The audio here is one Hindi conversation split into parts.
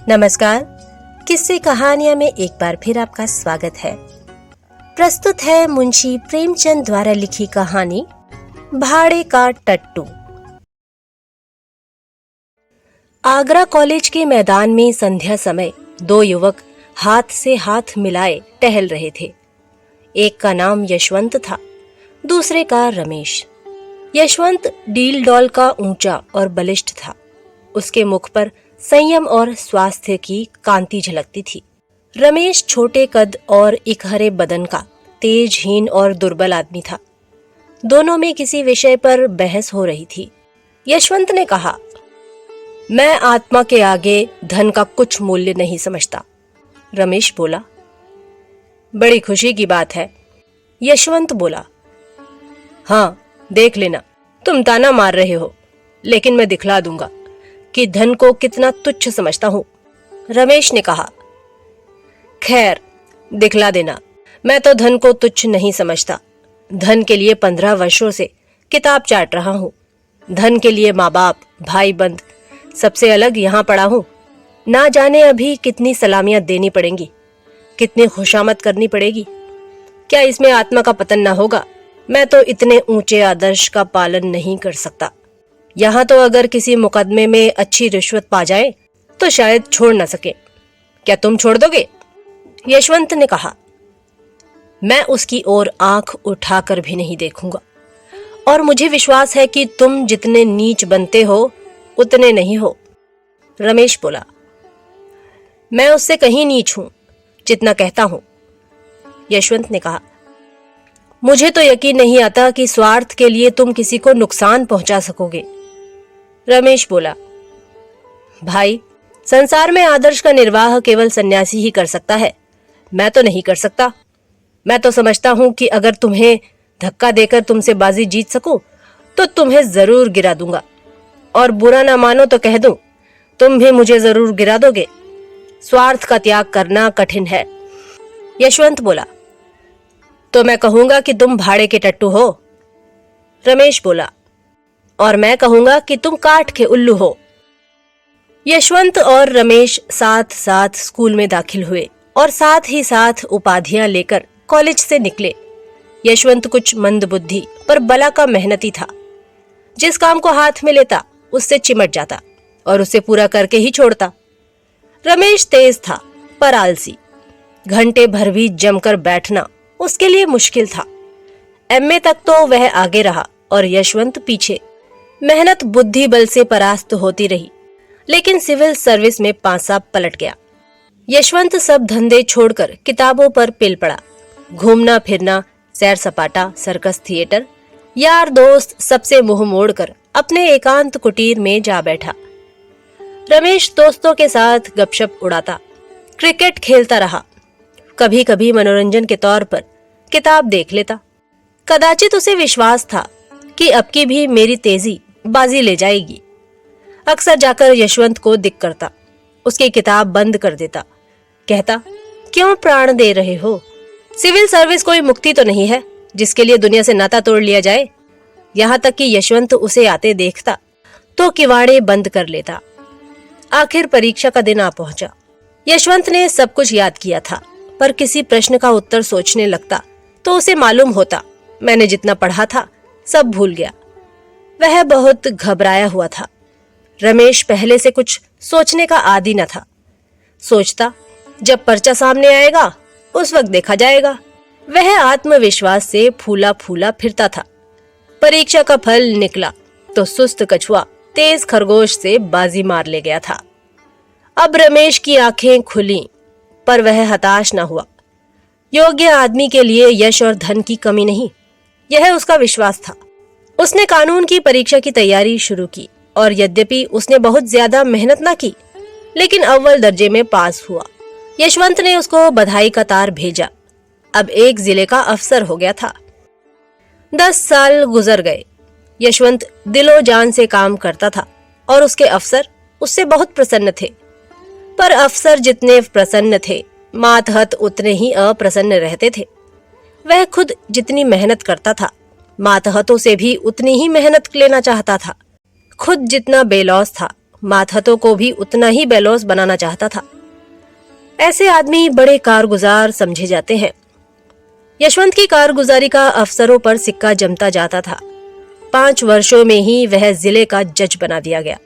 नमस्कार। किस्से कहानियां में एक बार फिर आपका स्वागत है। प्रस्तुत है मुंशी प्रेमचंद द्वारा लिखी कहानी भाड़े का टट्टू। आगरा कॉलेज के मैदान में संध्या समय दो युवक हाथ से हाथ मिलाए टहल रहे थे। एक का नाम यशवंत था, दूसरे का रमेश। यशवंत डील डॉल का ऊंचा और बलिष्ठ था। उसके मुख पर संयम और स्वास्थ्य की कांति झलकती थी। रमेश छोटे कद और इकहरे बदन का तेजहीन और दुर्बल आदमी था। दोनों में किसी विषय पर बहस हो रही थी। यशवंत ने कहा, मैं आत्मा के आगे धन का कुछ मूल्य नहीं समझता। रमेश बोला, बड़ी खुशी की बात है। यशवंत बोला, हाँ देख लेना, तुम ताना मार रहे हो, लेकिन मैं दिखला दूंगा कि धन को कितना तुच्छ समझता हूं। रमेश ने कहा, खैर दिखला देना। मैं तो धन को तुच्छ नहीं समझता। धन के लिए 15 वर्षों से किताब चाट रहा हूं। धन के लिए माँ बाप, भाई बंद सबसे अलग यहां पड़ा हूं। ना जाने अभी कितनी सलामियां देनी पड़ेंगी, कितनी खुशामद करनी पड़ेगी। क्या इसमें आत्मा का पतन ना होगा? मैं तो इतने ऊंचे आदर्श का पालन नहीं कर सकता। यहाँ तो अगर किसी मुकदमे में अच्छी रिश्वत पा जाए तो शायद छोड़ न सके। क्या तुम छोड़ दोगे? यशवंत ने कहा, मैं उसकी ओर आंख उठाकर भी नहीं देखूंगा, और मुझे विश्वास है कि तुम जितने नीच बनते हो उतने नहीं हो। रमेश बोला, मैं उससे कहीं नीच हूं जितना कहता हूं। यशवंत ने कहा, मुझे तो यकीन नहीं आता कि स्वार्थ के लिए तुम किसी को नुकसान पहुंचा सकोगे। रमेश बोला, भाई संसार में आदर्श का निर्वाह केवल सन्यासी ही कर सकता है। मैं तो नहीं कर सकता। मैं तो समझता हूं कि अगर तुम्हें धक्का देकर तुमसे बाजी जीत सकूं तो तुम्हें जरूर गिरा दूंगा, और बुरा ना मानो तो कह दूं, तुम भी मुझे जरूर गिरा दोगे। स्वार्थ का त्याग करना कठिन है। यशवंत बोला, तो मैं कहूंगा कि तुम भाड़े के टट्टू हो। रमेश बोला, और मैं कहूंगा कि तुम काठ के उल्लू हो। यशवंत और रमेश साथ साथ स्कूल में दाखिल हुए और साथ ही साथ उपाधियां लेकर कॉलेज से निकले। यशवंत कुछ मंदबुद्धि पर बला का मेहनती था। जिस काम को हाथ में लेता उससे चिमट जाता और उसे पूरा करके ही छोड़ता। रमेश तेज था पर आलसी। घंटे भर भी जमकर बैठना उसके लिए मुश्किल था। एमए तक तो वह आगे रहा और यशवंत पीछे। मेहनत बुद्धि बल से परास्त होती रही, लेकिन सिविल सर्विस में पांसा पलट गया। यशवंत सब धंधे छोड़कर किताबों पर पिल पड़ा। घूमना फिरना, सैर सपाटा, सर्कस थिएटर, यार दोस्त सबसे मुंह मोड़कर अपने एकांत कुटीर में जा बैठा। रमेश दोस्तों के साथ गपशप उड़ाता, क्रिकेट खेलता रहा। कभी कभी मनोरंजन के तौर पर किताब देख लेता। कदाचित उसे विश्वास था कि अब की भी मेरी तेजी बाजी ले जाएगी। अक्सर जाकर यशवंत को दिक करता, उसकी किताब बंद कर देता। कहता, क्यों प्राण दे रहे हो? सिविल सर्विस कोई मुक्ति तो नहीं है जिसके लिए दुनिया से नाता तोड़ लिया जाए। यहाँ तक कि यशवंत उसे आते देखता तो किवाड़े बंद कर लेता। आखिर परीक्षा का दिन आ पहुंचा। यशवंत ने सब कुछ याद किया था, पर किसी प्रश्न का उत्तर सोचने लगता तो उसे मालूम होता, मैंने जितना पढ़ा था सब भूल गया। वह बहुत घबराया हुआ था। रमेश पहले से कुछ सोचने का आदी न था। सोचता, जब पर्चा सामने आएगा उस वक्त देखा जाएगा। वह आत्मविश्वास से फूला फूला फिरता था। परीक्षा का फल निकला तो सुस्त कछुआ तेज खरगोश से बाजी मार ले गया था। अब रमेश की आंखें खुली, पर वह हताश न हुआ। योग्य आदमी के लिए यश और धन की कमी नहीं, यह उसका विश्वास था। उसने कानून की परीक्षा की तैयारी शुरू की, और यद्यपि उसने बहुत ज्यादा मेहनत न की, लेकिन अव्वल दर्जे में पास हुआ। यशवंत ने उसको बधाई का तार भेजा। अब एक जिले का अफसर हो गया था। 10 साल गुजर गए। यशवंत दिलो जान से काम करता था और उसके अफसर उससे बहुत प्रसन्न थे। पर अफसर जितने प्रसन्न थे, मातहत उतने ही अप्रसन्न रहते थे। वह खुद जितनी मेहनत करता था, मातहतों से भी उतनी ही मेहनत लेना चाहता था। खुद जितना बेलौस था, मातहतों को भी उतना ही बेलौस बनाना चाहता था। ऐसे आदमी बड़े कारगुजार समझे जाते हैं। यशवंत की कारगुजारी का अफसरों पर सिक्का जमता जाता था। 5 वर्षों में ही वह जिले का जज बना दिया गया।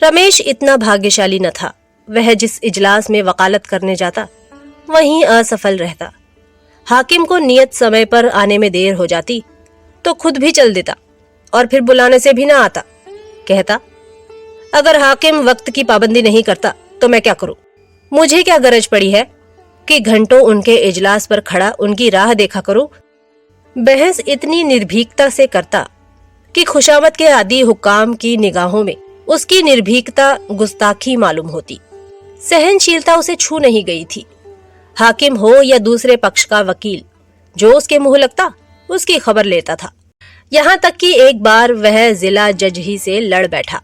रमेश इतना भाग्यशाली न था। वह जिस इजलास में वकालत करने जाता वहीं असफल रहता। हाकिम को नियत समय पर आने में देर हो जाती तो खुद भी चल देता और फिर बुलाने से भी ना आता। कहता, अगर हाकिम वक्त की पाबंदी नहीं करता तो मैं क्या करूं? मुझे क्या गरज पड़ी है कि घंटों उनके इजलास पर खड़ा उनकी राह देखा करूं। बहस इतनी निर्भीकता से करता कि खुशामद के आदि हुक्काम की निगाहों में उसकी निर्भीकता गुस्ताखी मालूम होती। सहनशीलता उसे छू नहीं गई थी। हाकिम हो या दूसरे पक्ष का वकील, जो उसके मुंह लगता उसकी खबर लेता था। यहाँ तक कि एक बार वह जिला जज ही से लड़ बैठा।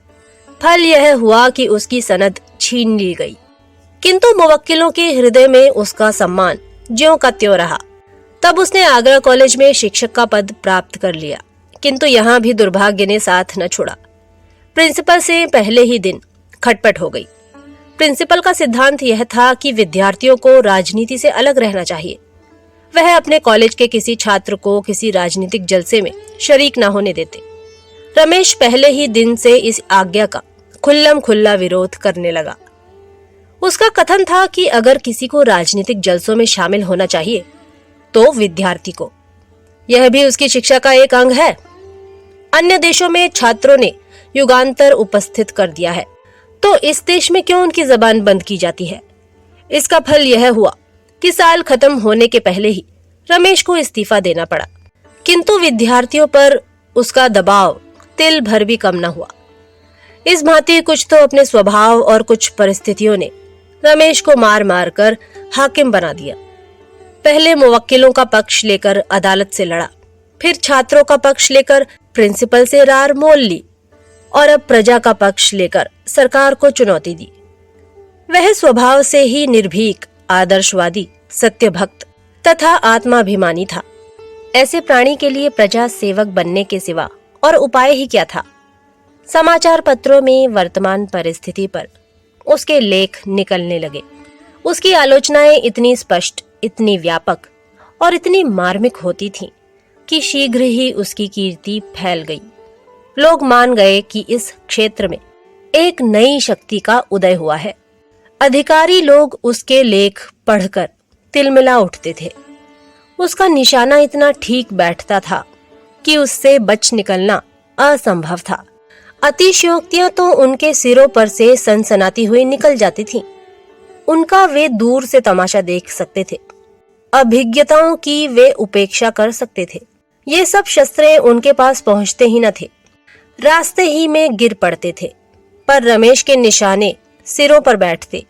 फल यह हुआ कि उसकी सनद छीन ली गई, किंतु मुवक्किलों के हृदय में उसका सम्मान ज्यों का त्यों रहा। तब उसने आगरा कॉलेज में शिक्षक का पद प्राप्त कर लिया, किंतु यहाँ भी दुर्भाग्य ने साथ न छोड़ा। प्रिंसिपल से पहले ही दिन खटपट हो गई। प्रिंसिपल का सिद्धांत यह था कि विद्यार्थियों को राजनीति से अलग रहना चाहिए। वह अपने कॉलेज के किसी छात्र को किसी राजनीतिक जलसे में शरीक न होने देते। रमेश पहले ही दिन से इस आज्ञा का खुल्लम खुल्ला विरोध करने लगा। उसका कथन था कि अगर किसी को राजनीतिक जलसों में शामिल होना चाहिए तो विद्यार्थी को। यह भी उसकी शिक्षा का एक अंग है। अन्य देशों में छात्रों ने युगांतर उपस्थित कर दिया है, तो इस देश में क्यों उनकी जबान बंद की जाती है? इसका फल यह हुआ कि साल खत्म होने के पहले ही रमेश को इस्तीफा देना पड़ा, किंतु विद्यार्थियों पर उसका दबाव तिल भर भी कम न हुआ। इस भांति कुछ तो अपने स्वभाव और कुछ परिस्थितियों ने रमेश को मार मार कर हाकिम बना दिया। पहले मुवक्किलों का पक्ष लेकर अदालत से लड़ा, फिर छात्रों का पक्ष लेकर प्रिंसिपल से रार मोल ली और अब प्रजा का पक्ष लेकर सरकार को चुनौती दी। वह स्वभाव से ही निर्भीक, आदर्शवादी, सत्यभक्त तथा आत्माभिमानी था। ऐसे प्राणी के लिए प्रजा सेवक बनने के सिवा और उपाय ही क्या था? समाचार पत्रों में वर्तमान परिस्थिति पर उसके लेख निकलने लगे। उसकी आलोचनाएं इतनी स्पष्ट, इतनी व्यापक और इतनी मार्मिक होती थीं कि शीघ्र ही उसकी कीर्ति फैल गई। लोग मान गए कि इस क्षेत्र में एक नई शक्ति का उदय हुआ है। अधिकारी लोग उसके लेख पढ़कर तिलमिला उठते थे। उसका निशाना इतना ठीक बैठता था कि उससे बच निकलना असंभव था। अतिशयोक्तियां तो उनके सिरों पर से सनसनाती हुई निकल जाती थीं। उनका वे दूर से तमाशा देख सकते थे। अभिज्ञताओं की वे उपेक्षा कर सकते थे। ये सब शस्त्रें उनके पास पहुंचते ही न थे, रास्ते ही में गिर पड़ते थे। पर रमेश के निशाने सिरों पर बैठते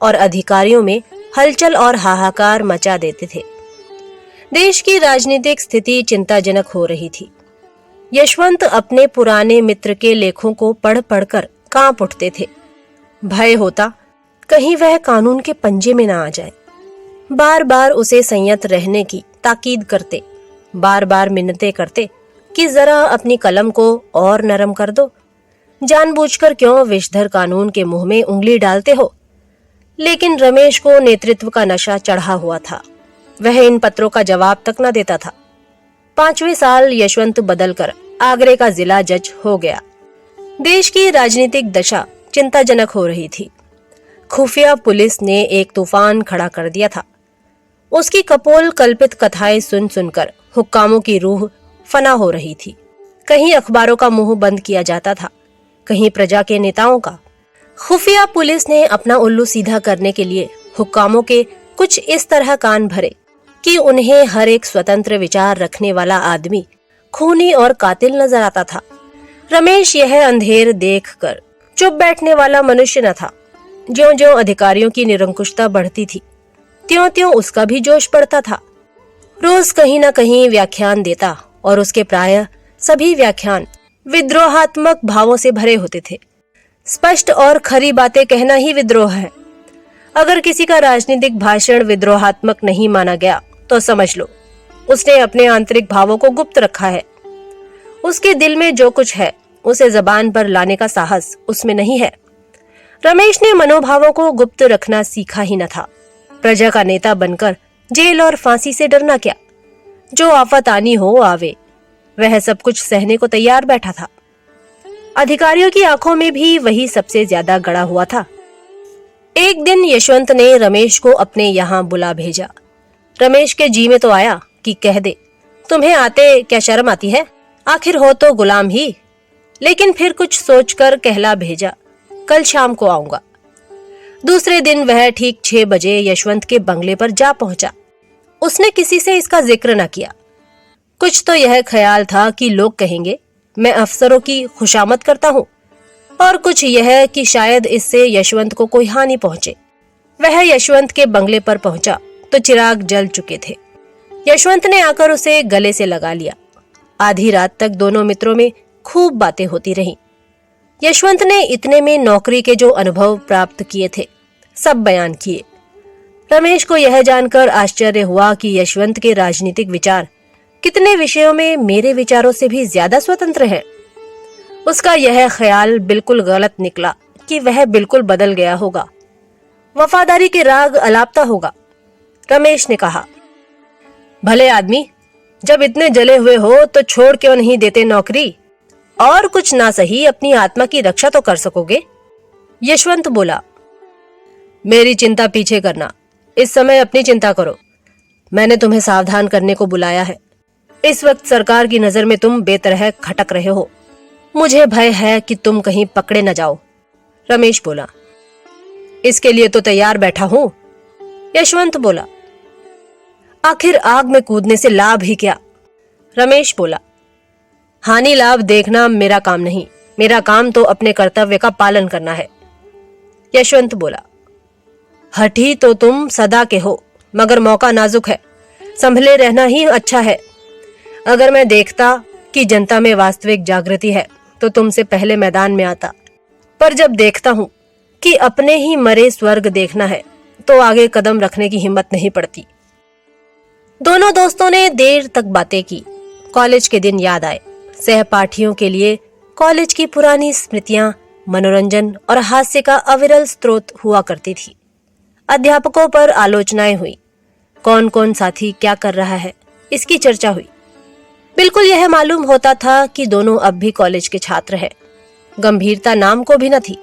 और अधिकारियों में हलचल और हाहाकार मचा देते थे। देश की राजनीतिक स्थिति चिंताजनक हो रही थी। यशवंत अपने पुराने मित्र के लेखों को पढ़ पढ़कर कांप उठते थे। भय होता कहीं वह कानून के पंजे में न आ जाए। बार बार उसे संयत रहने की ताकीद करते, बार बार मिन्नतें करते कि जरा अपनी कलम को और नरम कर दो, जानबूझकर क्यों विषधर कानून के मुंह में उंगली डालते हो। लेकिन रमेश को नेतृत्व का नशा चढ़ा हुआ था। वह इन पत्रों का जवाब तक न देता था। 5वें साल यशवंत बदलकर आगरे का जिला जज हो गया। देश की राजनीतिक दशा चिंताजनक हो रही थी। खुफिया पुलिस ने एक तूफान खड़ा कर दिया था। उसकी कपोल कल्पित कथाएं सुन सुनकर हुक्कामों की रूह फना हो रही थी। कहीं अखबारों का मुंह बंद किया जाता था, कहीं प्रजा के नेताओं का। खुफिया पुलिस ने अपना उल्लू सीधा करने के लिए हुक्कामों के कुछ इस तरह कान भरे कि उन्हें हर एक स्वतंत्र विचार रखने वाला आदमी खूनी और कातिल नजर आता था। रमेश यह अंधेर देखकर चुप बैठने वाला मनुष्य न था। ज्यों-ज्यों अधिकारियों की निरंकुशता बढ़ती थी, त्यों-त्यों उसका भी जोश बढ़ता था। रोज कहीं न कहीं व्याख्यान देता और उसके प्रायः सभी व्याख्यान विद्रोहात्मक भावों से भरे होते थे। स्पष्ट और खरी बातें कहना ही विद्रोह है। अगर किसी का राजनीतिक भाषण विद्रोहात्मक नहीं माना गया तो समझ लो उसने अपने आंतरिक भावों को गुप्त रखा है। उसके दिल में जो कुछ है उसे जबान पर लाने का साहस उसमें नहीं है। रमेश ने मनोभावों को गुप्त रखना सीखा ही न था। प्रजा का नेता बनकर जेल और फांसी से डरना क्या, जो आफत आनी हो आवे, वह सब कुछ सहने को तैयार बैठा था। अधिकारियों की आंखों में भी वही सबसे ज्यादा गड़ा हुआ था। एक दिन यशवंत ने रमेश को अपने यहाँ बुला भेजा। रमेश के जी में तो आया कि कह दे, तुम्हें आते क्या शर्म आती है, आखिर हो तो गुलाम ही। लेकिन फिर कुछ सोचकर कहला भेजा, कल शाम को आऊंगा। दूसरे दिन वह ठीक 6 बजे यशवंत के बंगले पर जा पहुंचा। उसने किसी से इसका जिक्र न किया। कुछ तो यह ख्याल था कि लोग कहेंगे मैं अफसरों की खुशामद करता हूँ, और कुछ यह कि शायद इससे यशवंत को कोई हानि पहुंचे। वह यशवंत के बंगले पर पहुंचा तो चिराग जल चुके थे। यशवंत ने आकर उसे गले से लगा लिया। आधी रात तक दोनों मित्रों में खूब बातें होती रहीं। यशवंत ने इतने में नौकरी के जो अनुभव प्राप्त किए थे सब बयान किए। रमेश को यह जानकर आश्चर्य हुआ कि यशवंत के राजनीतिक विचार कितने विषयों में मेरे विचारों से भी ज्यादा स्वतंत्र हैं। उसका यह ख्याल बिल्कुल गलत निकला कि वह बिल्कुल बदल गया होगा, वफादारी के राग अलापता होगा। रमेश ने कहा, भले आदमी, जब इतने जले हुए हो तो छोड़ क्यों नहीं देते नौकरी, और कुछ ना सही अपनी आत्मा की रक्षा तो कर सकोगे। यशवंत बोला, मेरी चिंता पीछे करना, इस समय अपनी चिंता करो। मैंने तुम्हें सावधान करने को बुलाया है। इस वक्त सरकार की नजर में तुम बेतरह खटक रहे हो। मुझे भय है कि तुम कहीं पकड़े न जाओ। रमेश बोला, इसके लिए तो तैयार बैठा हूं। यशवंत बोला, आखिर आग में कूदने से लाभ ही क्या। रमेश बोला, हानि लाभ देखना मेरा काम नहीं, मेरा काम तो अपने कर्तव्य का पालन करना है। यशवंत बोला, हठी तो तुम सदा के हो, मगर मौका नाजुक है, संभले रहना ही अच्छा है। अगर मैं देखता कि जनता में वास्तविक जागृति है तो तुमसे पहले मैदान में आता, पर जब देखता हूं कि अपने ही मरे स्वर्ग देखना है तो आगे कदम रखने की हिम्मत नहीं पड़ती। दोनों दोस्तों ने देर तक बातें की। कॉलेज के दिन याद आए। सहपाठियों के लिए कॉलेज की पुरानी स्मृतियां मनोरंजन और हास्य का अविरल स्रोत हुआ करती थी। अध्यापकों पर आलोचनाएं हुई, कौन कौन साथी क्या कर रहा है इसकी चर्चा हुई। बिल्कुल यह मालूम होता था कि दोनों अब भी कॉलेज के छात्र हैं। गंभीरता नाम को भी न थी।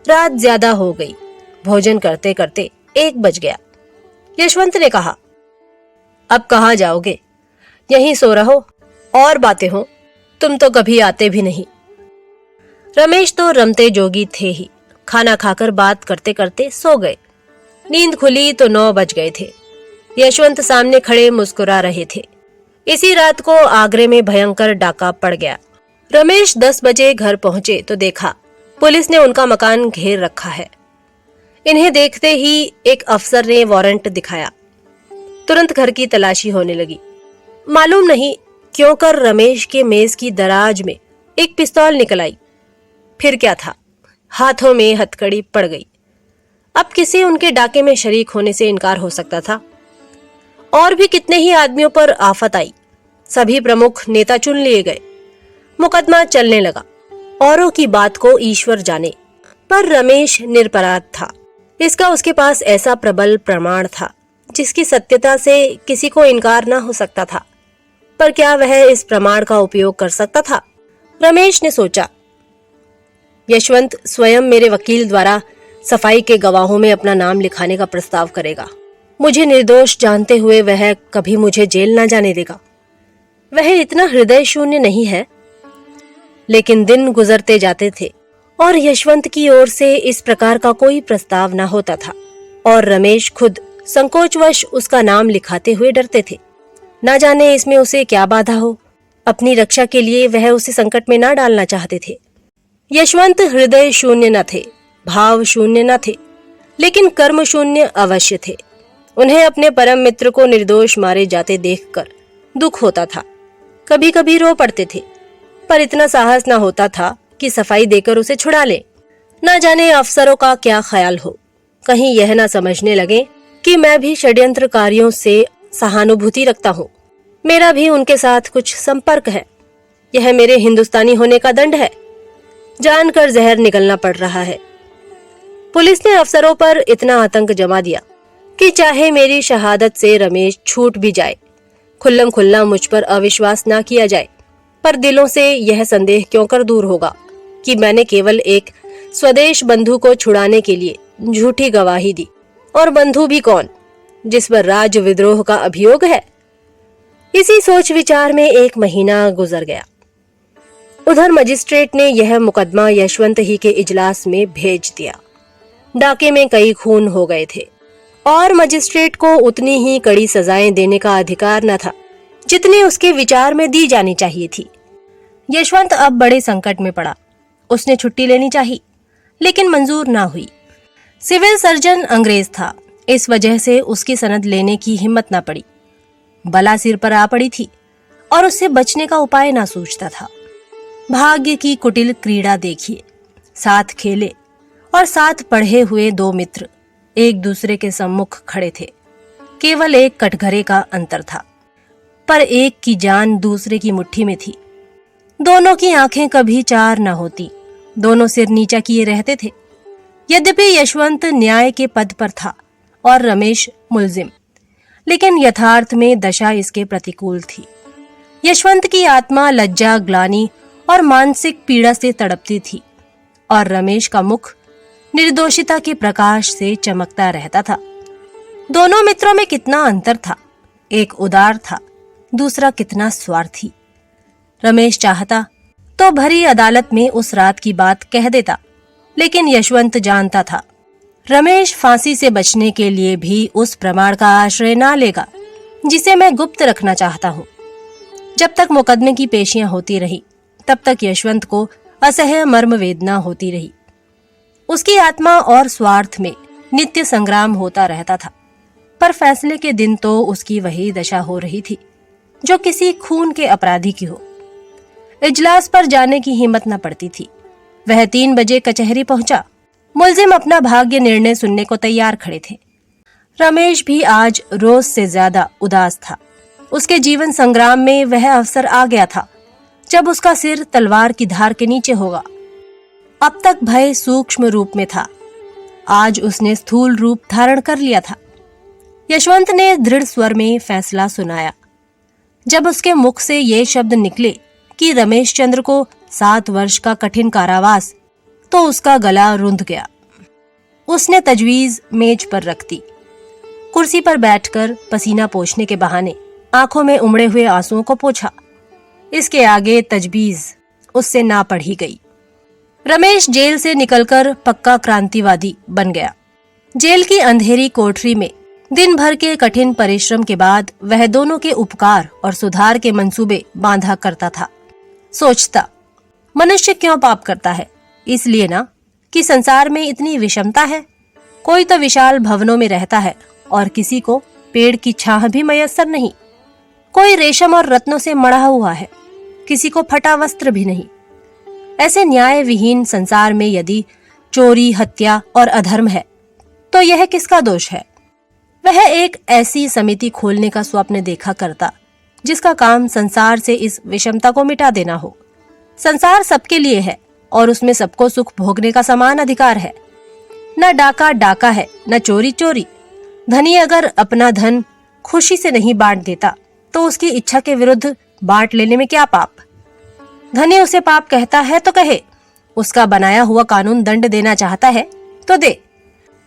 रात ज्यादा हो गई। भोजन करते करते 1 बज गया। यशवंत ने कहा, अब कहाँ जाओगे, यहीं सो रहो और बातें हो, तुम तो कभी आते भी नहीं। रमेश तो रमते जोगी थे ही। खाना खाकर बात करते करते सो गए। नींद खुली तो 9 बज गए थे। यशवंत सामने खड़े मुस्कुरा रहे थे। इसी रात को आगरे में भयंकर डाका पड़ गया। रमेश 10 बजे घर पहुंचे तो देखा पुलिस ने उनका मकान घेर रखा है। इन्हें देखते ही एक अफसर ने वारंट दिखाया। तुरंत घर की तलाशी होने लगी। मालूम नहीं क्यों कर रमेश के मेज की दराज में एक पिस्तौल निकल आई। फिर क्या था, हाथों में हथकड़ी पड़ गई। अब किसे उनके डाके में शरीक होने से इनकार हो सकता था। और भी कितने ही आदमियों पर आफत आई। सभी प्रमुख नेता चुन लिए गए। मुकदमा चलने लगा। औरों की बात को ईश्वर जाने, पर रमेश निरपराध था। इसका उसके पास ऐसा प्रबल प्रमाण था जिसकी सत्यता से किसी को इनकार न हो सकता था। पर क्या वह इस प्रमाण का उपयोग कर सकता था? रमेश ने सोचा, यशवंत स्वयं मेरे वकील द्वारा सफाई के गवाहों में अपना नाम लिखाने का प्रस्ताव करेगा। मुझे निर्दोष जानते हुए वह कभी मुझे जेल न जाने देगा। वह इतना हृदय शून्य नहीं है। लेकिन दिन गुजरते जाते थे और यशवंत की ओर से इस प्रकार का कोई प्रस्ताव न होता था, और रमेश खुद संकोचवश उसका नाम लिखाते हुए डरते थे। न जाने इसमें उसे क्या बाधा हो। अपनी रक्षा के लिए वह उसे संकट में न डालना चाहते थे। यशवंत हृदय शून्य न थे, भाव शून्य न थे, लेकिन कर्म शून्य अवश्य थे। उन्हें अपने परम मित्र को निर्दोष मारे जाते देखकर दुख होता था। कभी कभी रो पड़ते थे, पर इतना साहस न होता था कि सफाई देकर उसे छुड़ा ले। न जाने अफसरों का क्या ख्याल हो, कहीं यह न समझने लगे कि मैं भी षड्यंत्रकारियों से सहानुभूति रखता हूँ। मेरा भी उनके साथ कुछ संपर्क है। यह मेरे हिंदुस्तानी होने का दंड है। जानकर जहर निगलना पड़ रहा है। पुलिस ने अफसरों पर इतना आतंक जमा दिया कि चाहे मेरी शहादत से रमेश छूट भी जाए, खुल्लम खुल्ला मुझ पर अविश्वास ना किया जाए, पर दिलों से यह संदेह क्यों कर दूर होगा कि मैंने केवल एक स्वदेश बंधु को छुड़ाने के लिए झूठी गवाही दी, और बंधु भी कौन, जिस पर राज विद्रोह का अभियोग है। इसी सोच विचार में 1 महीना गुजर गया। उधर मजिस्ट्रेट ने यह मुकदमा यशवंत ही के इजलास में भेज दिया। डाके में कई खून हो गए थे और मजिस्ट्रेट को उतनी ही कड़ी सजाएं देने का अधिकार न था जितनी उसके विचार में दी जानी चाहिए थी। यशवंत अब बड़े संकट में पड़ा। उसने छुट्टी लेनी चाहिए, लेकिन मंजूर ना हुई। सिविल सर्जन अंग्रेज था, इस वजह से उसकी सनद लेने की हिम्मत ना पड़ी। बला सिर पर आ पड़ी थी और उससे बचने का उपाय ना सूझता था। भाग्य की कुटिल क्रीड़ा देखिए, साथ खेले और साथ पढ़े हुए 2 मित्र एक दूसरे के सम्मुख खड़े थे। केवल एक कटघरे का अंतर था, पर एक की जान दूसरे की मुट्ठी में थी। दोनों की आंखें कभी चार न होती, दोनों सिर नीचा किए रहते थे। यद्यपि यशवंत न्याय के पद पर था और रमेश मुलजिम, लेकिन यथार्थ में दशा इसके प्रतिकूल थी। यशवंत की आत्मा लज्जा, ग्लानि और मानसिक पीड़ा से तड़पती थी और रमेश का मुख निर्दोषिता के प्रकाश से चमकता रहता था। दोनों मित्रों में कितना अंतर था। एक उदार था, दूसरा कितना स्वार्थी। रमेश चाहता तो भरी अदालत में उस रात की बात कह देता, लेकिन यशवंत जानता था रमेश फांसी से बचने के लिए भी उस प्रमाण का आश्रय ना लेगा जिसे मैं गुप्त रखना चाहता हूँ। जब तक मुकदमे की पेशियां होती रही, तब तक यशवंत को असह्य मर्म वेदना होती रही। उसकी आत्मा और स्वार्थ में नित्य संग्राम होता रहता था, पर फैसले के दिन तो उसकी वही दशा हो रही थी जो किसी खून के अपराधी की हो। इजलास पर जाने की हिम्मत न पड़ती थी। वह 3 बजे कचहरी पहुंचा। मुलजिम अपना भाग्य निर्णय सुनने को तैयार खड़े थे। रमेश भी आज रोज से ज्यादा उदास था। उसके जीवन संग्राम में वह अवसर आ गया था जब उसका सिर तलवार की धार के नीचे होगा। अब तक भय सूक्ष्म रूप में था, आज उसने स्थूल रूप धारण कर लिया था। यशवंत ने दृढ़ स्वर में फैसला सुनाया। जब उसके मुख से ये शब्द निकले कि रमेश चंद्र को 7 वर्ष का कठिन कारावास, तो उसका गला रुंध गया। उसने तजवीज मेज पर रख दी। कुर्सी पर बैठकर पसीना पोंछने के बहाने आंखों में उमड़े हुए आंसुओं को पोंछा। इसके आगे तजवीज उससे ना पढ़ी गई। रमेश जेल से निकलकर पक्का क्रांतिवादी बन गया। जेल की अंधेरी कोठरी में दिन भर के कठिन परिश्रम के बाद वह दोनों के उपकार और सुधार के मंसूबे बांधा करता था। सोचता, मनुष्य क्यों पाप करता है? इसलिए ना कि संसार में इतनी विषमता है। कोई तो विशाल भवनों में रहता है और किसी को पेड़ की छाह भी मयस्सर नहीं। कोई रेशम और रत्नों से मढ़ा हुआ है, किसी को फटा वस्त्र भी नहीं। ऐसे न्याय विहीन संसार में यदि चोरी, हत्या और अधर्म है, तो यह किसका दोष है? वह एक ऐसी समिति खोलने का स्वप्न देखा करता जिसका काम संसार से इस विषमता को मिटा देना हो। संसार सबके लिए है और उसमें सबको सुख भोगने का समान अधिकार है। न डाका डाका है, न चोरी चोरी। धनी अगर अपना धन खुशी से नहीं बांट देता तो उसकी इच्छा के विरुद्ध बांट लेने में क्या पाप? धनी उसे पाप कहता है तो कहे, उसका बनाया हुआ कानून दंड देना चाहता है तो दे।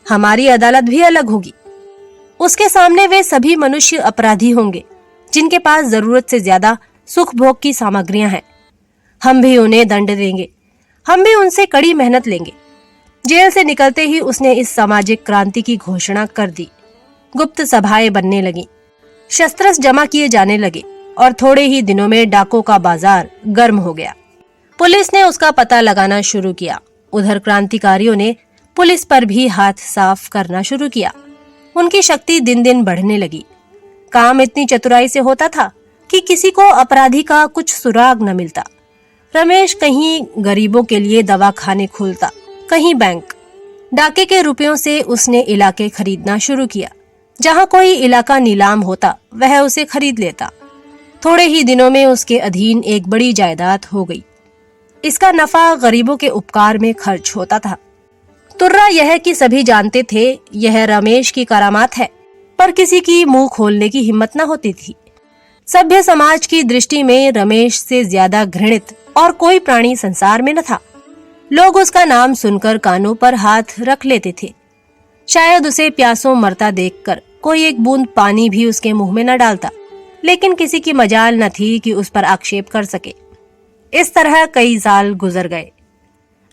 हमारी अदालत भी अलग होगी। उसके सामने वे सभी मनुष्य अपराधी होंगे जिनके पास जरूरत से ज्यादा सुख भोग की सामग्रियां हैं। हम भी उन्हें दंड देंगे, हम भी उनसे कड़ी मेहनत लेंगे। जेल से निकलते ही उसने इस सामाजिक क्रांति की घोषणा कर दी। गुप्त सभाएं बनने लगी, शस्त्र जमा किए जाने लगे और थोड़े ही दिनों में डाकों का बाजार गर्म हो गया। पुलिस ने उसका पता लगाना शुरू किया। उधर क्रांतिकारियों ने पुलिस पर भी हाथ साफ करना शुरू किया। उनकी शक्ति दिन दिन बढ़ने लगी। काम इतनी चतुराई से होता था कि किसी को अपराधी का कुछ सुराग न मिलता। रमेश कहीं गरीबों के लिए दवाखाने खोलता, कहीं बैंक। डाके के रुपयों से उसने इलाके खरीदना शुरू किया। जहां कोई इलाका नीलाम होता वह उसे खरीद लेता। थोड़े ही दिनों में उसके अधीन एक बड़ी जायदाद हो गई। इसका नफा गरीबों के उपकार में खर्च होता था। तुर्रा यह कि सभी जानते थे यह रमेश की करामात है, पर किसी की मुंह खोलने की हिम्मत न होती थी। सभ्य समाज की दृष्टि में रमेश से ज्यादा घृणित और कोई प्राणी संसार में न था। लोग उसका नाम सुनकर कानों पर हाथ रख लेते थे। शायद उसे प्यासों मरता देखकर कोई एक बूंद पानी भी उसके मुंह में न डालता, लेकिन किसी की मजाल न थी कि उस पर आक्षेप कर सके। इस तरह कई साल गुजर गए।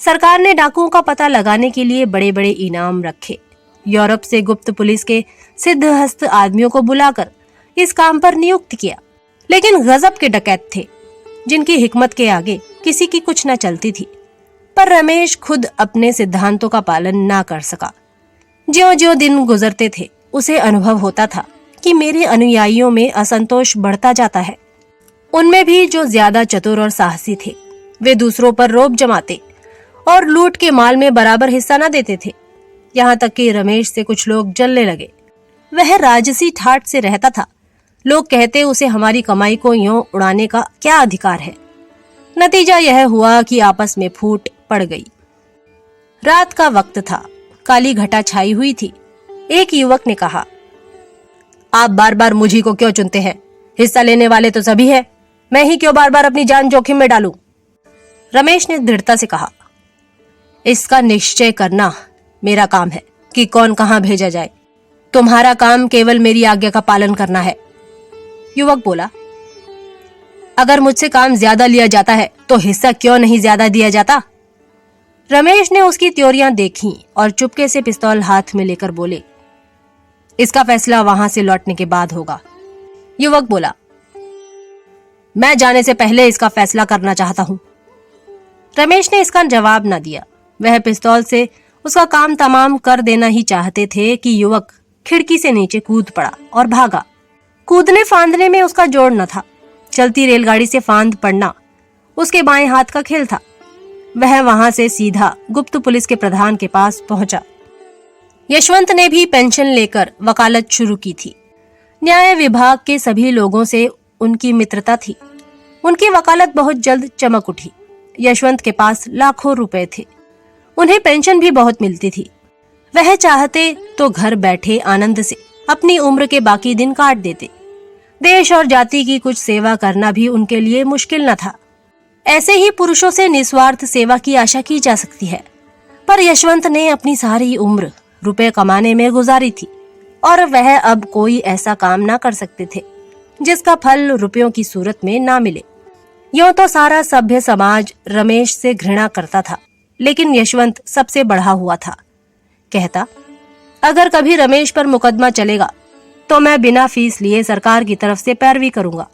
सरकार ने डाकुओं का पता लगाने के लिए बड़े बड़े इनाम रखे। यूरोप से गुप्त पुलिस के सिद्धहस्त आदमियों को बुलाकर इस काम पर नियुक्त किया, लेकिन गजब के डकैत थे जिनकी हिकमत के आगे किसी की कुछ न चलती थी। पर रमेश खुद अपने सिद्धांतों का पालन ना कर सका। ज्यों-ज्यों दिन गुजरते थे उसे अनुभव होता था कि मेरे अनुयायियों में असंतोष बढ़ता जाता है। उनमें भी जो ज्यादा चतुर और साहसी थे वे दूसरों पर रौब जमाते और लूट के माल में बराबर हिस्सा न देते थे। यहाँ तक कि रमेश से कुछ लोग जलने लगे। वह राजसी ठाट से रहता था। लोग कहते उसे हमारी कमाई को यूं उड़ाने का क्या अधिकार है। नतीजा यह हुआ कि आपस में फूट पड़ गई। रात का वक्त था, काली घटा छाई हुई थी। एक युवक ने कहा, आप बार बार मुझी को क्यों चुनते हैं? हिस्सा लेने वाले तो सभी हैं। मैं ही क्यों बार बार अपनी जान जोखिम में डालूं? रमेश ने दृढ़ता से कहा, इसका निश्चय करना मेरा काम है कि कौन कहां भेजा जाए। तुम्हारा काम केवल मेरी आज्ञा का पालन करना है। युवक बोला, अगर मुझसे काम ज्यादा लिया जाता है तो हिस्सा क्यों नहीं ज्यादा दिया जाता? रमेश ने उसकी त्योरियां देखी और चुपके से पिस्तौल हाथ में लेकर बोले, इसका फैसला वहां से लौटने के बाद होगा। युवक बोला, मैं जाने से पहले इसका फैसला करना चाहता हूं। रमेश ने इसका जवाब न दिया। वह पिस्तौल से उसका काम तमाम कर देना ही चाहते थे कि युवक खिड़की से नीचे कूद पड़ा और भागा। कूदने फांदने में उसका जोड़ न था। चलती रेलगाड़ी से फांद पड़ना उसके बाएं हाथ का खेल था। वह वहां से सीधा गुप्त पुलिस के प्रधान के पास पहुंचा। यशवंत ने भी पेंशन लेकर वकालत शुरू की थी। न्याय विभाग के सभी लोगों से उनकी मित्रता थी। उनकी वकालत बहुत जल्द चमक उठी। यशवंत के पास लाखों रुपए थे। उन्हें पेंशन भी बहुत मिलती थी। वह चाहते तो घर बैठे आनंद से अपनी उम्र के बाकी दिन काट देते। देश और जाति की कुछ सेवा करना भी उनके लिए मुश्किल न था। ऐसे ही पुरुषों से निस्वार्थ सेवा की आशा की जा सकती है। पर यशवंत ने अपनी सारी उम्र रुपए कमाने में गुजारी थी और वह अब कोई ऐसा काम ना कर सकते थे जिसका फल रुपयों की सूरत में ना मिले। यूं तो सारा सभ्य समाज रमेश से घृणा करता था, लेकिन यशवंत सबसे बढ़ा हुआ था। कहता, अगर कभी रमेश पर मुकदमा चलेगा तो मैं बिना फीस लिए सरकार की तरफ से पैरवी करूंगा।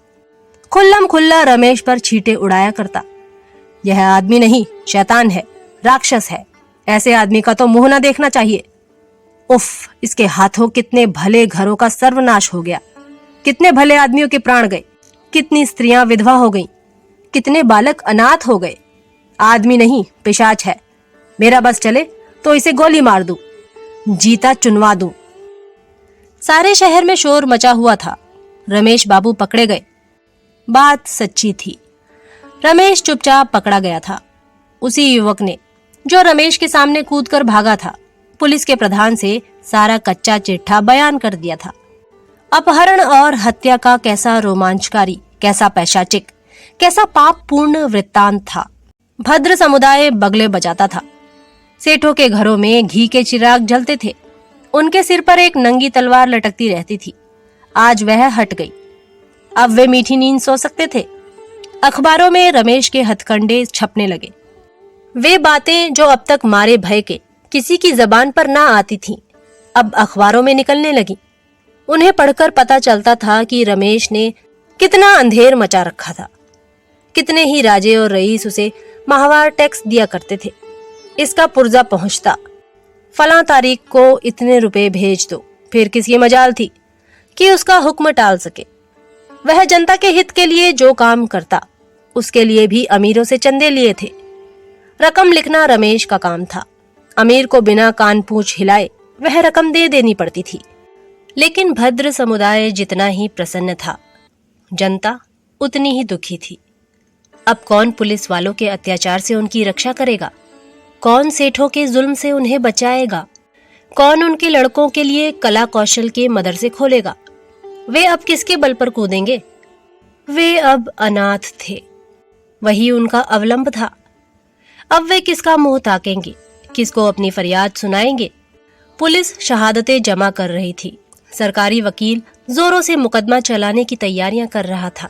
खुल्लम खुल्ला रमेश पर छींटे उड़ाया करता। यह आदमी नहीं, शैतान है, राक्षस है। ऐसे आदमी का तो मुंह न देखना चाहिए। उफ, इसके हाथों कितने भले घरों का सर्वनाश हो गया। कितने भले आदमियों के प्राण गए। कितनी स्त्रियां विधवा हो गईं। कितने बालक अनाथ हो गए। आदमी नहीं, पिशाच है। मेरा बस चले तो इसे गोली मार दूं, जीता चुनवा दूं। सारे शहर में शोर मचा हुआ था। रमेश बाबू पकड़े गए। बात सच्ची थी। रमेश चुपचाप पकड़ा गया था। उसी युवक ने जो रमेश के सामने कूदकर भागा था, पुलिस के प्रधान से सारा कच्चा चिट्ठा बयान कर दिया था। अपहरण और हत्या का कैसा रोमांचकारी, कैसा पैशाचिक, कैसा पापपूर्ण वृत्तांत था। भद्र समुदाय बगले बजाता था। सेठों के घरों में घी के चिराग जलते थे। उनके सिर पर एक नंगी तलवार लटकती रहती थी। आज वह हट गई। अब वे मीठी नींद सो सकते थे। अखबारों में रमेश के हथकंडे छपने लगे। वे बातें जो अब तक मारे भय के किसी की जबान पर ना आती थीं, अब अखबारों में निकलने लगी। उन्हें पढ़कर पता चलता था कि रमेश ने कितना अंधेर मचा रखा था। कितने ही राजे और रईस उसे माहवार टैक्स दिया करते थे। इसका पुर्जा पहुंचता, फलां तारीख को इतने रुपए भेज दो। फिर किसी मजाल थी कि उसका हुक्म टाल सके। वह जनता के हित के लिए जो काम करता, उसके लिए भी अमीरों से चंदे लिए थे। रकम लिखना रमेश का काम था। अमीर को बिना कान पूछ हिलाए वह रकम दे देनी पड़ती थी। लेकिन भद्र समुदाय जितना ही प्रसन्न था, जनता उतनी ही दुखी थी। अब कौन पुलिस वालों के अत्याचार से उनकी रक्षा करेगा? कौन सेठों के जुल्म से उन्हें बचाएगा? कौन उनके लड़कों के लिए कला कौशल के मदरसे खोलेगा? वे अब किसके बल पर कूदेंगे? वे अब अनाथ थे, वही उनका अवलंब था। अब वे किसका मुंह ताकेंगे, किसको अपनी फरियाद सुनाएंगे? पुलिस शहादतें जमा कर रही थी, सरकारी वकील जोरों से मुकदमा चलाने की तैयारियां कर रहा था,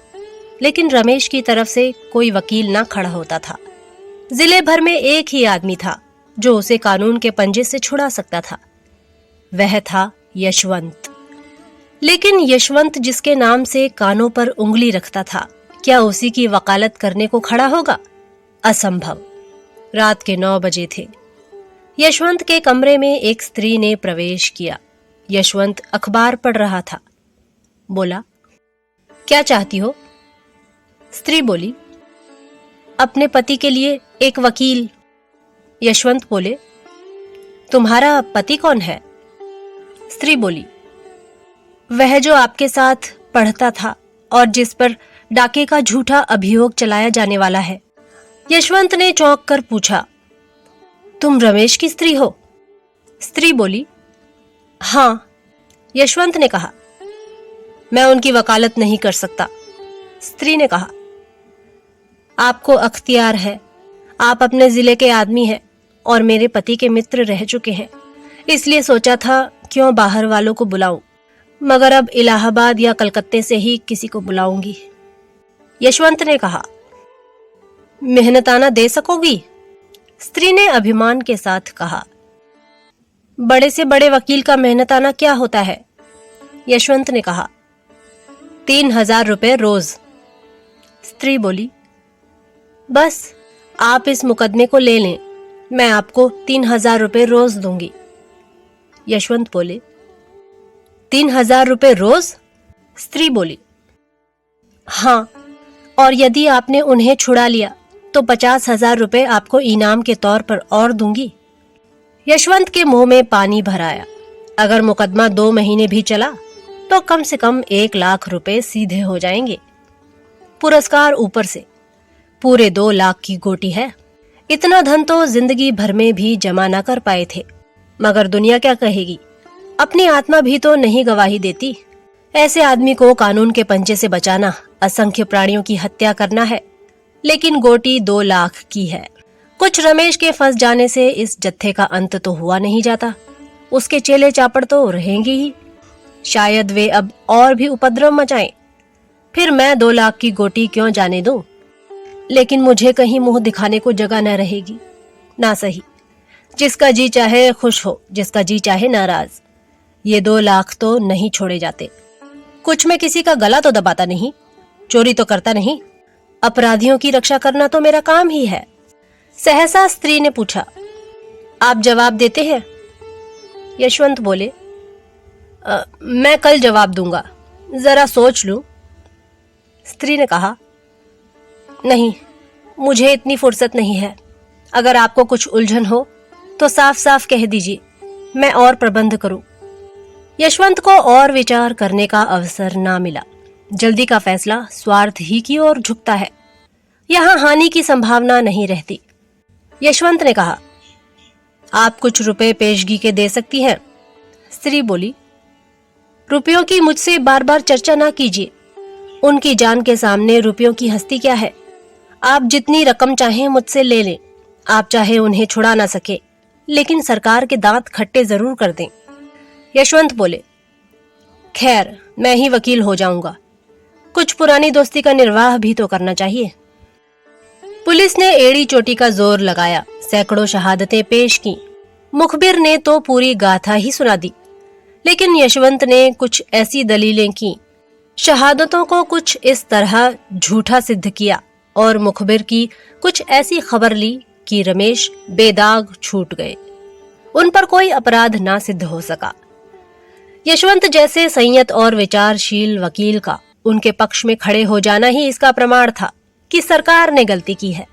लेकिन रमेश की तरफ से कोई वकील ना खड़ा होता था। जिले भर में एक ही आदमी था जो उसे कानून के पंजे से छुड़ा सकता था, वह था यशवंत। लेकिन यशवंत जिसके नाम से कानों पर उंगली रखता था, क्या उसी की वकालत करने को खड़ा होगा? असंभव। रात के 9 बजे थे। यशवंत के कमरे में एक स्त्री ने प्रवेश किया। यशवंत अखबार पढ़ रहा था। बोला, क्या चाहती हो? स्त्री बोली, अपने पति के लिए एक वकील। यशवंत बोले, तुम्हारा पति कौन है? स्त्री बोली, वह जो आपके साथ पढ़ता था और जिस पर डाके का झूठा अभियोग चलाया जाने वाला है। यशवंत ने चौंक कर पूछा, तुम रमेश की स्त्री हो? स्त्री बोली, हाँ। यशवंत ने कहा, मैं उनकी वकालत नहीं कर सकता। स्त्री ने कहा, आपको अख्तियार है, आप अपने जिले के आदमी हैं और मेरे पति के मित्र रह चुके हैं, इसलिए सोचा था क्यों बाहर वालों को बुलाऊं, मगर अब इलाहाबाद या कलकत्ते से ही किसी को बुलाऊंगी। यशवंत ने कहा, मेहनताना दे सकोगी? स्त्री ने अभिमान के साथ कहा, बड़े से बड़े वकील का मेहनताना क्या होता है? यशवंत ने कहा, 3000 रुपए रोज। स्त्री बोली, बस आप इस मुकदमे को ले लें, मैं आपको 3000 रुपए रोज दूंगी। यशवंत बोले, 3000 रुपए रोज? स्त्री बोली, हाँ, और यदि आपने उन्हें छुड़ा लिया तो 50,000 रुपए आपको इनाम के तौर पर और दूंगी। यशवंत के मुंह में पानी भर आया। अगर मुकदमा 2 महीने भी चला तो कम से कम 1 लाख रुपए सीधे हो जाएंगे। पुरस्कार ऊपर से पूरे 2 लाख की गोटी है। इतना धन तो जिंदगी भर में भी जमा न कर पाए थे, मगर दुनिया क्या कहेगी? अपनी आत्मा भी तो नहीं गवाही देती। ऐसे आदमी को कानून के पंजे से बचाना असंख्य प्राणियों की हत्या करना है, लेकिन गोटी 2 लाख की है। कुछ रमेश के फंस जाने से इस जत्थे का अंत तो हुआ नहीं जाता, उसके चेले चापड़ तो रहेंगे ही। शायद वे अब और भी उपद्रव मचाएं। फिर मैं 2 लाख की गोटी क्यों जाने दूं? लेकिन मुझे कहीं मुंह दिखाने को जगह न रहेगी। ना सही, जिसका जी चाहे खुश हो, जिसका जी चाहे नाराज। ये 2 लाख तो नहीं छोड़े जाते। कुछ में किसी का गला तो दबाता नहीं, चोरी तो करता नहीं। अपराधियों की रक्षा करना तो मेरा काम ही है। सहसा स्त्री ने पूछा, आप जवाब देते हैं? यशवंत बोले, मैं कल जवाब दूंगा, जरा सोच लूं। स्त्री ने कहा, नहीं, मुझे इतनी फुर्सत नहीं है। अगर आपको कुछ उलझन हो तो साफ साफ कह दीजिए, मैं और प्रबंध करूं। यशवंत को और विचार करने का अवसर ना मिला। जल्दी का फैसला स्वार्थ ही की ओर झुकता है, यहाँ हानि की संभावना नहीं रहती। यशवंत ने कहा, आप कुछ रुपए पेशगी के दे सकती हैं। स्त्री बोली, रुपयों की मुझसे बार बार चर्चा ना कीजिए। उनकी जान के सामने रुपयों की हस्ती क्या है? आप जितनी रकम चाहें मुझसे ले लें। आप चाहे उन्हें छुड़ा ना सके, लेकिन सरकार के दांत खट्टे जरूर कर दें। यशवंत बोले, खैर, मैं ही वकील हो जाऊंगा। कुछ पुरानी दोस्ती का निर्वाह भी तो करना चाहिए। पुलिस ने एड़ी चोटी का जोर लगाया, सैकड़ों शहादतें पेश की। मुखबिर ने तो पूरी गाथा ही सुना दी, लेकिन यशवंत ने कुछ ऐसी दलीलें की, शहादतों को कुछ इस तरह झूठा सिद्ध किया और मुखबिर की कुछ ऐसी खबर ली कि रमेश बेदाग छूट गए। उन पर कोई अपराध ना सिद्ध हो सका। यशवंत जैसे संयत और विचारशील वकील का उनके पक्ष में खड़े हो जाना ही इसका प्रमाण था कि सरकार ने गलती की है।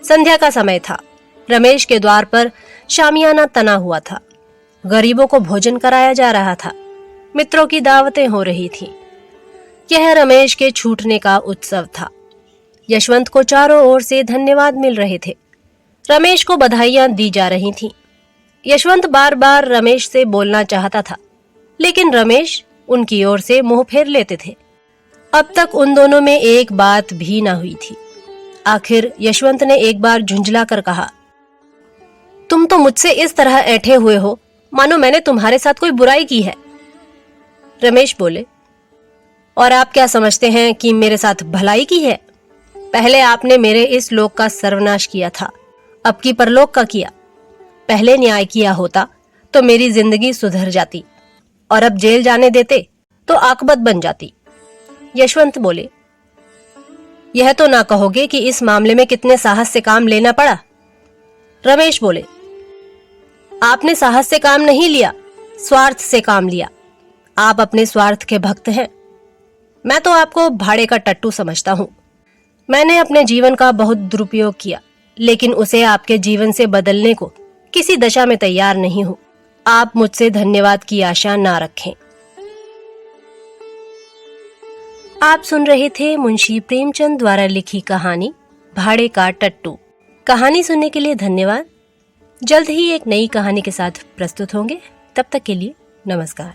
संध्या का समय था। रमेश के द्वार पर शामियाना तना हुआ था। गरीबों को भोजन कराया जा रहा था। मित्रों की दावतें हो रही थीं। यह रमेश के छूटने का उत्सव था। यशवंत को चारों ओर से धन्यवाद मिल रहे थे। रमेश को बधाइयां दी जा रही थीं। यशवंत बार बार रमेश से बोलना चाहता था, लेकिन रमेश उनकी ओर से मुंह फेर लेते थे। अब तक उन दोनों में एक बात भी ना हुई थी। आखिर यशवंत ने एक बार झुंझला कर कहा, तुम तो मुझसे इस तरह ऐंठे हुए हो मानो मैंने तुम्हारे साथ कोई बुराई की है। रमेश बोले, और आप क्या समझते हैं कि मेरे साथ भलाई की है? पहले आपने मेरे इस लोक का सर्वनाश किया था, अब की परलोक का किया। पहले न्याय किया होता तो मेरी जिंदगी सुधर जाती, और अब जेल जाने देते तो आकबत बन जाती। यशवंत बोले, यह तो ना कहोगे कि इस मामले में कितने साहस से काम लेना पड़ा? रमेश बोले, आपने साहस से काम नहीं लिया, स्वार्थ से काम लिया। आप अपने स्वार्थ के भक्त हैं। मैं तो आपको भाड़े का टट्टू समझता हूं। मैंने अपने जीवन का बहुत दुरुपयोग किया, लेकिन उसे आपके जीवन से बदलने को किसी दशा में तैयार नहीं हूं। आप मुझसे धन्यवाद की आशा ना रखें। आप सुन रहे थे मुंशी प्रेमचंद द्वारा लिखी कहानी भाड़े का टट्टू। कहानी सुनने के लिए धन्यवाद। जल्द ही एक नई कहानी के साथ प्रस्तुत होंगे। तब तक के लिए नमस्कार।